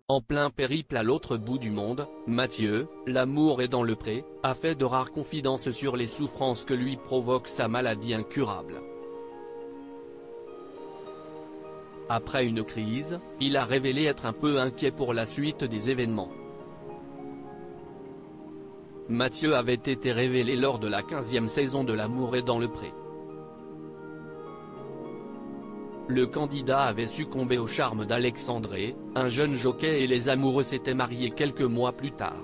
En plein périple à l'autre bout du monde, Mathieu, l'amour est dans le pré, a fait de rares confidences sur les souffrances que lui provoque sa maladie incurable. Après une crise, il a révélé être un peu inquiet pour la suite des événements. Mathieu avait été révélé lors de la 15e saison de L'amour est dans le pré. Le candidat avait succombé au charme d'Alexandré, un jeune jockey, et les amoureux s'étaient mariés quelques mois plus tard.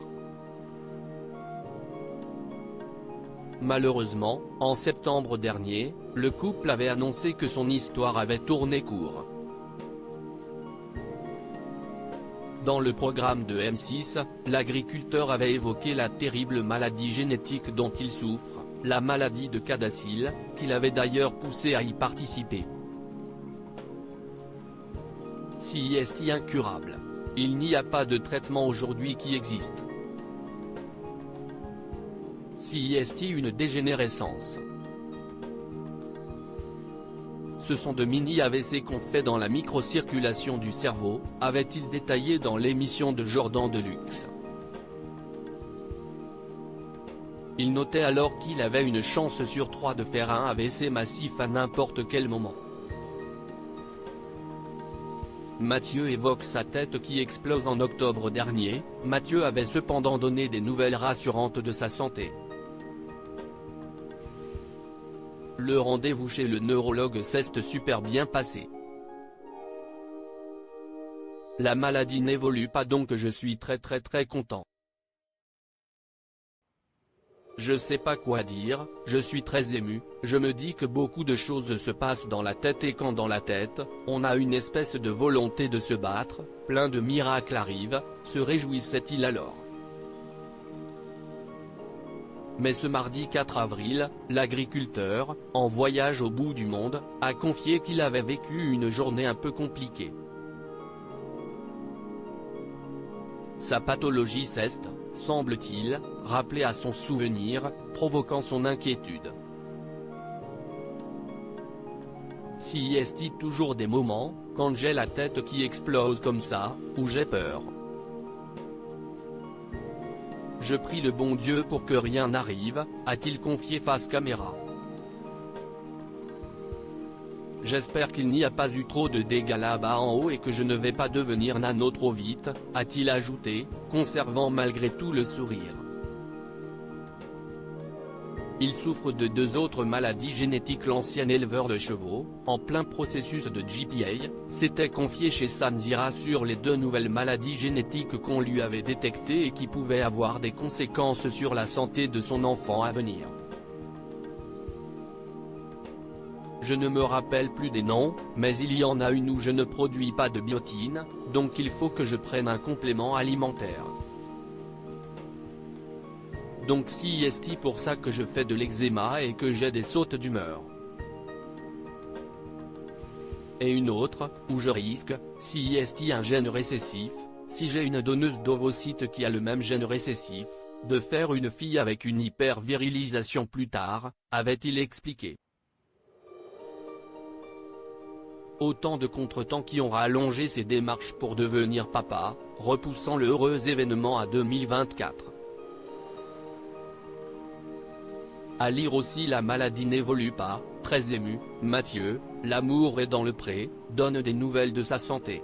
Malheureusement, en septembre dernier, le couple avait annoncé que son histoire avait tourné court. Dans le programme de M6, l'agriculteur avait évoqué la terrible maladie génétique dont il souffre, la maladie de Cadacil, qu'il avait d'ailleurs poussé à y participer. CIST incurable. Il n'y a pas de traitement aujourd'hui qui existe. CIST une dégénérescence. Ce sont de mini-AVC qu'on fait dans la microcirculation du cerveau, avait-il détaillé dans l'émission de Jordan Deluxe. Il notait alors qu'il avait une chance sur 3 de faire un AVC massif à n'importe quel moment. Mathieu évoque sa tête qui explose en octobre dernier. Mathieu avait cependant donné des nouvelles rassurantes de sa santé. Le rendez-vous chez le neurologue s'est super bien passé. La maladie n'évolue pas, donc je suis très content. Je sais pas quoi dire, je suis très ému, je me dis que beaucoup de choses se passent dans la tête, et quand dans la tête, on a une espèce de volonté de se battre, plein de miracles arrivent, se réjouissait-il alors. Mais ce mardi 4 avril, l'agriculteur, en voyage au bout du monde, a confié qu'il avait vécu une journée un peu compliquée. Sa pathologie s'est, semble-t-il, rappelée à son souvenir, provoquant son inquiétude. CIST toujours des moments, quand j'ai la tête qui explose comme ça, où j'ai peur. Je prie le bon Dieu pour que rien n'arrive, a-t-il confié face caméra. J'espère qu'il n'y a pas eu trop de dégâts là-bas en haut et que je ne vais pas devenir nano trop vite, a-t-il ajouté, conservant malgré tout le sourire. Il souffre de 2 autres maladies génétiques. L'ancien éleveur de chevaux, en plein processus de GPA, s'était confié chez Samzira sur les 2 nouvelles maladies génétiques qu'on lui avait détectées et qui pouvaient avoir des conséquences sur la santé de son enfant à venir. Je ne me rappelle plus des noms, mais il y en a une où je ne produis pas de biotine, donc il faut que je prenne un complément alimentaire. Donc CIST pour ça que je fais de l'eczéma et que j'ai des sautes d'humeur. Et une autre, où je risque, CIST un gène récessif, si j'ai une donneuse d'ovocytes qui a le même gène récessif, de faire une fille avec une hyper-virilisation plus tard, avait-il expliqué. Autant de contretemps qui ont rallongé ses démarches pour devenir papa, repoussant le heureux événement à 2024. À lire aussi La maladie n'évolue pas, très ému, Mathieu, l'amour est dans le pré, donne des nouvelles de sa santé.